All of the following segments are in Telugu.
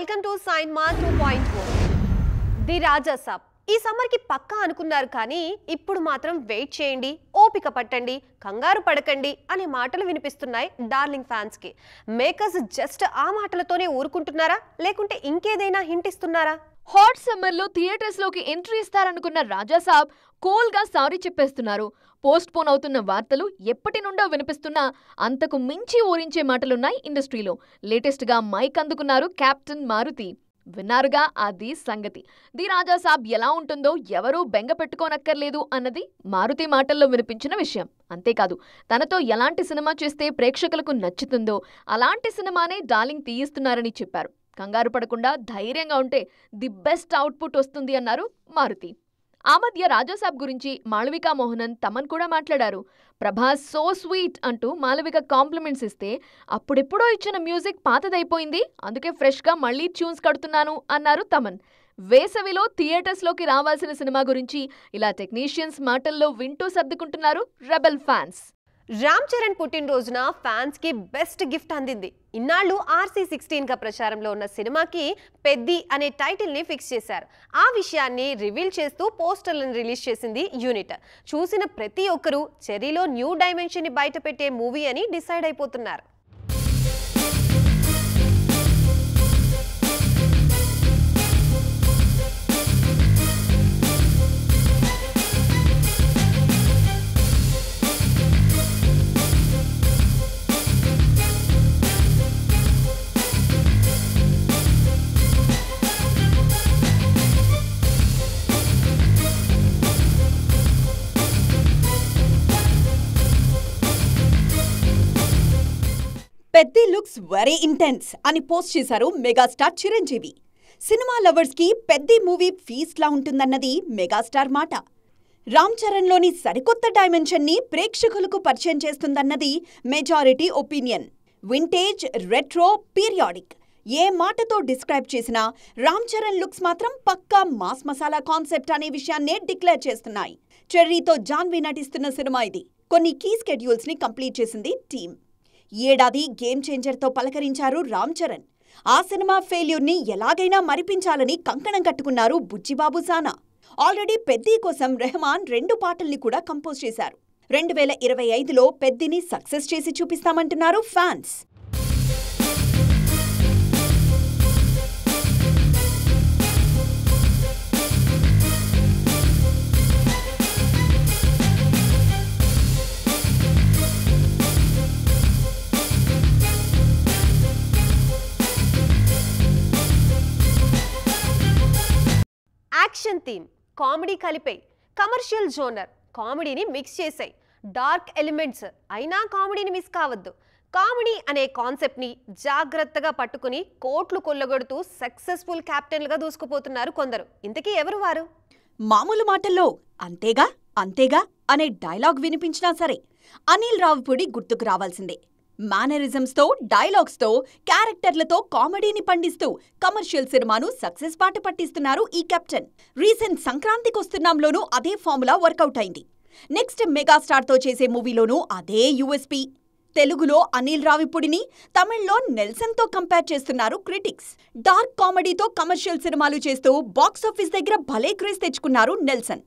వెల్కమ్ టు సైన్మా 2.0 ది రాజా సాబ్ ఈ సమ్మర్ కి పక్కా అనుకున్నారు కానీ ఇప్పుడు మాత్రం వెయిట్ చేయండి, ఓపిక పట్టండి, కంగారు పడకండి అనే మాటలు వినిపిస్తున్నాయి డార్లింగ్ ఫ్యాన్స్ కి. మేకర్స్ జస్ట్ ఆ మాటలతోనే ఊరుకుంటున్నారా లేకుంటే ఇంకేదైనా హింట్ ఇస్తున్నారా? హాట్ సమ్మర్ లో థియేటర్స్ లోకి ఎంట్రీ ఇస్తారనుకున్న రాజా సాబ్ కూల్ గా సారీ చెప్పేస్తున్నారు. పోస్ట్ పోన్ అవుతున్న వార్తలు ఎప్పటి నుండో వినిపిస్తున్నా అంతకు మించి ఊరించే మాటలున్నాయి ఇండస్ట్రీలో. లేటెస్ట్ గా మైక్ అందుకున్నారు కెప్టెన్ మారుతి. విన్నారుగా అది సంగతి. ది రాజా సాబ్ ఎలా ఉంటుందో ఎవరూ బెంగ పెట్టుకోనక్కర్లేదు అన్నది మారుతి మాటల్లో వినిపించిన విషయం. అంతేకాదు, తనతో ఎలాంటి సినిమా చేస్తే ప్రేక్షకులకు నచ్చుతుందో అలాంటి సినిమానే డార్లింగ్ తీయిస్తున్నారని చెప్పారు. కంగారు పడకుండా ధైర్యంగా ఉంటే ది బెస్ట్ అవుట్పుట్ వస్తుంది అన్నారు మారుతి. ఆ మధ్య రాజాసాబ్ గురించి మాళవిక మోహనన్, తమన్ కూడా మాట్లాడారు. ప్రభాస్ సో స్వీట్ అంటూ మాళవిక కాంప్లిమెంట్స్ ఇస్తే అప్పుడెప్పుడో ఇచ్చిన మ్యూజిక్ పాతదైపోయింది, అందుకే ఫ్రెష్గా మళ్లీ ట్యూన్స్ కడుతున్నాను అన్నారు తమన్. వేసవిలో థియేటర్స్లోకి రావాల్సిన సినిమా గురించి ఇలా టెక్నీషియన్స్ మాటల్లో వింటూ సర్దుకుంటున్నారు రెబెల్ ఫ్యాన్స్. రామ్ చరణ్ పుట్టినరోజున ఫ్యాన్స్ కి బెస్ట్ గిఫ్ట్ అందింది. ఇన్నాళ్ళు RC16 గా ప్రచారంలో ఉన్న సినిమాకి పెద్ది అనే టైటిల్ ని ఫిక్స్ చేశారు. ఆ విషయాన్ని రివీల్ చేస్తూ పోస్టర్లను రిలీజ్ చేసింది యూనిట్. చూసిన ప్రతి ఒక్కరూ చెర్రీలో న్యూ డైమెన్షన్ ని బయట పెట్టే మూవీ అని డిసైడ్ అయిపోతున్నారు. పెద్ది లుక్స్ వెరీ ఇంటెన్స్ అని పోస్ట్ చేశారు మెగాస్టార్ చిరంజీవి. సినిమా లవర్స్ కి పెద్ది మూవీ ఫీస్ట్ లా ఉంటుందన్నది మెగాస్టార్ మాట. రామ్ చరణ్ లోని సరికొత్త డైమెన్షన్ ని ప్రేక్షకులకు పరిచయం చేస్తుందన్నది majority opinion. Vintage, retro, periodic ఏ మాటతో డిస్క్రైబ్ చేసినా రామ్ చరణ్ లుక్స్ మాత్రం పక్కా మాస్ మసాలా కాన్సెప్ట్ అనే విషయాన్నే డిక్లేర్ చేస్తున్నాయి. చెర్రీతో జాన్వీ నటిస్తున్న సినిమా ఇది. కొన్ని కీ స్కెడ్యూల్స్ ని కంప్లీట్ చేసింది టీమ్. ఏడాది గేమ్ చేంజర్తో పలకరించారు రామ్ చరణ్. ఆ సినిమా ఫెయిల్యూర్ని ఎలాగైనా మరిపించాలని కంకణం కట్టుకున్నారు బుచ్చిబాబు సానా. ఆల్రెడీ పెద్ది కోసం రెహమాన్ 2 పాటల్ని కూడా కంపోజ్ చేశారు. 2025లో పెద్దిని సక్సెస్ చేసి చూపిస్తామంటున్నారు ఫ్యాన్స్. యాక్షన్ థీమ్, కామెడీ కలిపే, కమర్షియల్ జోనర్, కామెడీని మిక్స్ చేసాయి, డార్క్ ఎలిమెంట్స్ అయినా కామెడీని మిస్ కావద్దు. కామెడీ అనే కాన్సెప్ట్ని జాగ్రత్తగా పట్టుకుని కోట్లు కొల్లగొడుతూ సక్సెస్ఫుల్ క్యాప్టెన్లుగా దూసుకుపోతున్నారు కొందరు. ఇంతకీ ఎవరు వారు? మామూలు మాటల్లో అంతేగా అంతేగా అనే డైలాగ్ వినిపించినా సరే అనిల్ రావిపూడి గుర్తుకు రావాల్సిందే. మేనరిజమ్స్తో, డైలాగ్స్తో, క్యారెక్టర్లతో కామెడీని పండిస్తూ కమర్షియల్ సినిమాను సక్సెస్ బాట పట్టిస్తున్నారు ఈ కెప్టెన్. రీసెంట్ సంక్రాంతికొస్తున్నాంలోనూ అదే ఫార్ములా వర్కౌట్ అయింది. నెక్స్ట్ మెగాస్టార్తో చేసే మూవీలోనూ అదే యూఎస్పీ. తెలుగులో అనిల్ రావిపూడిని, తమిళ్లో నెల్సన్తో కంపేర్ చేస్తున్నారు క్రిటిక్స్. డార్క్ కామెడీతో కమర్షియల్ సినిమాలు చేస్తూ బాక్సాఫీస్ దగ్గర భలే క్రేజ్ తెచ్చుకున్నారు నెల్సన్.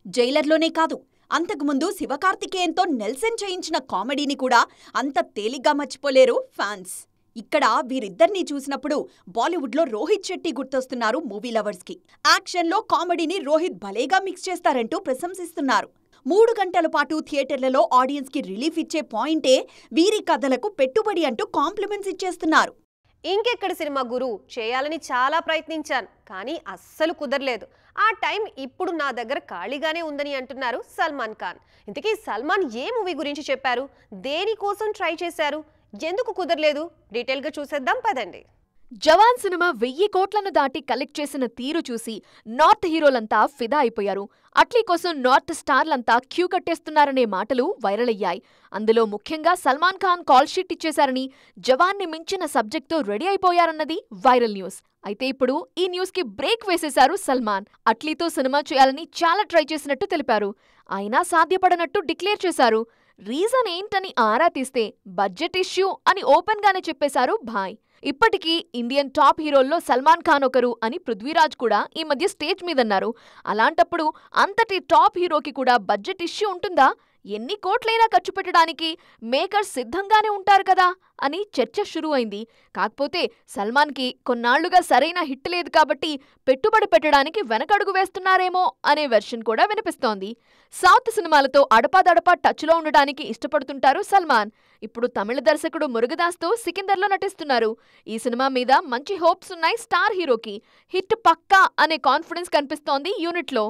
జైలర్లోనే కాదు, అంతకుముందు శివకార్తికేయన్తో నెల్సన్ చేయించిన కామెడీని కూడా అంత తేలిగ్గా మర్చిపోలేరు ఫ్యాన్స్. ఇక్కడ వీరిద్దరినీ చూసినప్పుడు బాలీవుడ్లో రోహిత్ శెట్టి గుర్తొస్తున్నారు మూవీ లవర్స్కి. యాక్షన్లో కామెడీని రోహిత్ భలేగా మిక్స్ చేస్తారంటూ ప్రశంసిస్తున్నారు. 3 గంటల పాటు థియేటర్లలో ఆడియన్స్కి రిలీఫ్ ఇచ్చే పాయింటే వీరి కథలకు పెట్టుబడి అంటూ కాంప్లిమెంట్స్ ఇచ్చేస్తున్నారు. ఇంకెక్కడ సినిమా గురు చేయాలని చాలా ప్రయత్నించాను కానీ అస్సలు కుదరలేదు. ఆ టైం ఇప్పుడు నా దగ్గర ఖాళీగానే ఉందని అంటున్నారు సల్మాన్ ఖాన్. ఇంతకీ సల్మాన్ ఏ మూవీ గురించి చెప్పారు, దేనికోసం ట్రై చేశారు, ఎందుకు కుదరలేదు, డీటెయిల్గా చూసేద్దాం పదండి. జవాన్ సినిమా 1000 కోట్లను దాటి కలెక్ట్ చేసిన తీరు చూసి నార్త్ హీరోలంతా ఫిదా అయిపోయారు. అట్లీ కోసం నార్త్ స్టార్లంతా క్యూ కట్టేస్తున్నారనే మాటలు వైరల్ అయ్యాయి. అందులో ముఖ్యంగా సల్మాన్ ఖాన్ కాల్ షీట్ ఇచ్చేశారని, జవాన్ని మించిన సబ్జెక్ట్తో రెడీ అయిపోయారన్నది వైరల్ న్యూస్. అయితే ఇప్పుడు ఈ న్యూస్కి బ్రేక్ వేసేశారు సల్మాన్. అట్లీతో సినిమా చేయాలని చాలా ట్రై చేసినట్టు తెలిపారు. అయినా సాధ్యపడనట్టు డిక్లేర్ చేశారు. రీజన్ ఏంటని ఆరా తీస్తే బడ్జెట్ ఇష్యూ అని ఓపెన్ గానే చెప్పేశారు భాయ్. ఇప్పటికీ ఇండియన్ టాప్ హీరోల్లో సల్మాన్ ఖాన్ ఒకరు అని పృథ్వీరాజ్ కూడా ఈ మధ్య స్టేజ్ మీద అన్నారు. అలాంటప్పుడు అంతటి టాప్ హీరోకి కూడా బడ్జెట్ ఇష్యూ ఉంటుందా? ఎన్ని కోట్లైనా ఖర్చు పెట్టడానికి మేకర్స్ సిద్ధంగానే ఉంటారు కదా అని చర్చ షురూ అయింది. కాకపోతే సల్మాన్కి కొన్నాళ్లుగా సరైన హిట్ లేదు కాబట్టి పెట్టుబడి పెట్టడానికి వెనకడుగు వేస్తున్నారేమో అనే వెర్షన్ కూడా వినిపిస్తోంది. సౌత్ సినిమాలతో అడపాదడపా టచ్లో ఉండడానికి ఇష్టపడుతుంటారు సల్మాన్. ఇప్పుడు తమిళ దర్శకుడు మురుగదాస్తో సికిందర్లో నటిస్తున్నారు. ఈ సినిమా మీద మంచి హోప్స్ ఉన్నాయి స్టార్ హీరోకి. హిట్ పక్కా అనే కాన్ఫిడెన్స్ కనిపిస్తోంది యూనిట్లో.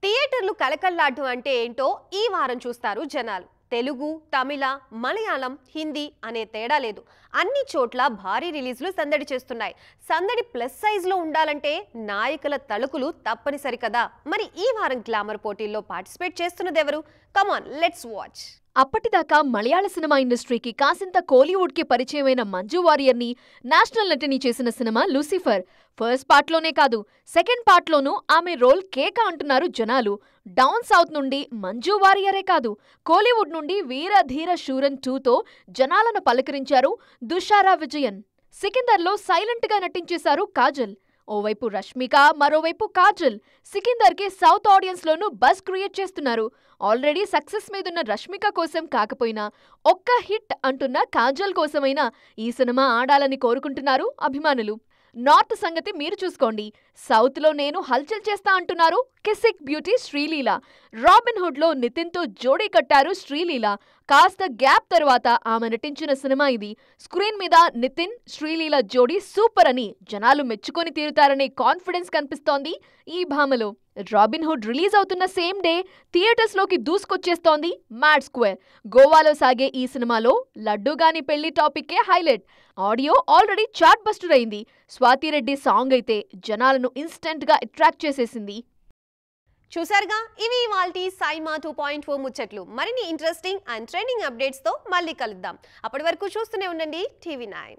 థియేటర్లు కలకల్లాటం అంటే ఏంటో ఈ వారం చూస్తారు జనాలు. తెలుగు, తమిళ, మలయాళం, హిందీ అనే తేడా లేదు. అన్ని చోట్ల భారీ రిలీజ్లు సందడి చేస్తున్నాయి. సందడి ప్లస్ సైజ్లో ఉండాలంటే నాయకుల తళుకులు తప్పనిసరి కదా. మరి ఈ వారం గ్లామర్ పోటీల్లో పార్టిసిపేట్ చేస్తున్నదెవరు? Come on, let's watch. అప్పటిదాకా మలయాళ సినిమా ఇండస్ట్రీకి కాసింత కోలీవుడ్కి పరిచయమైన మంజు వారియర్ని నేషనల్ నటిని చేసిన సినిమా లూసిఫర్. ఫస్ట్ పార్ట్లోనే కాదు, సెకండ్ పార్ట్లోనూ ఆమె రోల్ కేక అంటున్నారు జనాలు. డౌన్ సౌత్ నుండి మంజు వారియరే కాదు, కోలీవుడ్ నుండి వీర ధీర శూరన్ 2తో జనాలను పలకరించారు దుషారా విజయన్. సికిందర్లో సైలెంట్గా నటించేశారు కాజల్. ఓవైపు రష్మిక, మరోవైపు కాజల్. సికిందర్కి సౌత్ ఆడియన్స్లోనూ బజ్ క్రియేట్ చేస్తున్నారు. ఆల్రెడీ సక్సెస్ మీదున్న రష్మిక కోసం కాకపోయినా ఒక్క హిట్ అంటున్న కాజల్ కోసమైనా ఈ సినిమా ఆడాలని కోరుకుంటున్నారు అభిమానులు. నార్త్ సంగతి మీరు చూసుకోండి. సౌత్లో నేను హల్చల్ చేస్తా అంటున్నారు కిసిక్ బ్యూటీ శ్రీలీల. రాబిన్ హుడ్లో నితిన్తో జోడీ కట్టారు శ్రీలీల. కాస్త గ్యాప్ తర్వాత ఆమె నటించిన సినిమా ఇది. స్క్రీన్ మీద నితిన్, శ్రీలీల జోడీ సూపర్ అని జనాలు మెచ్చుకొని తీరుతారనే కాన్ఫిడెన్స్ కనిపిస్తోంది ఈ భామలో. రాబిన్ హుడ్ రిలీజ్ అవుతున్న సేమ్ డే థియేటర్స్లోకి దూసుకొచ్చేస్తోంది మ్యాడ్ స్క్వేర్. గోవాలో సాగే ఈ సినిమాలో లడ్డూగాని పెళ్లి టాపిక్కే highlight. Audio already chart buster అయింది. స్వాతిరెడ్డి సాంగ్ అయితే జనాలను ఇన్స్టెంట్గా అట్రాక్ట్ చేసేసింది. చూసారుగా, ఇవి ఇవాల్టి సైమా 2.4 ముచ్చట్లు. మరిన్ని ఇంట్రెస్టింగ్ అండ్ ట్రెండింగ్ అప్డేట్స్తో మళ్ళీ కలుద్దాం. అప్పటి వరకు చూస్తూనే ఉండండి TV9.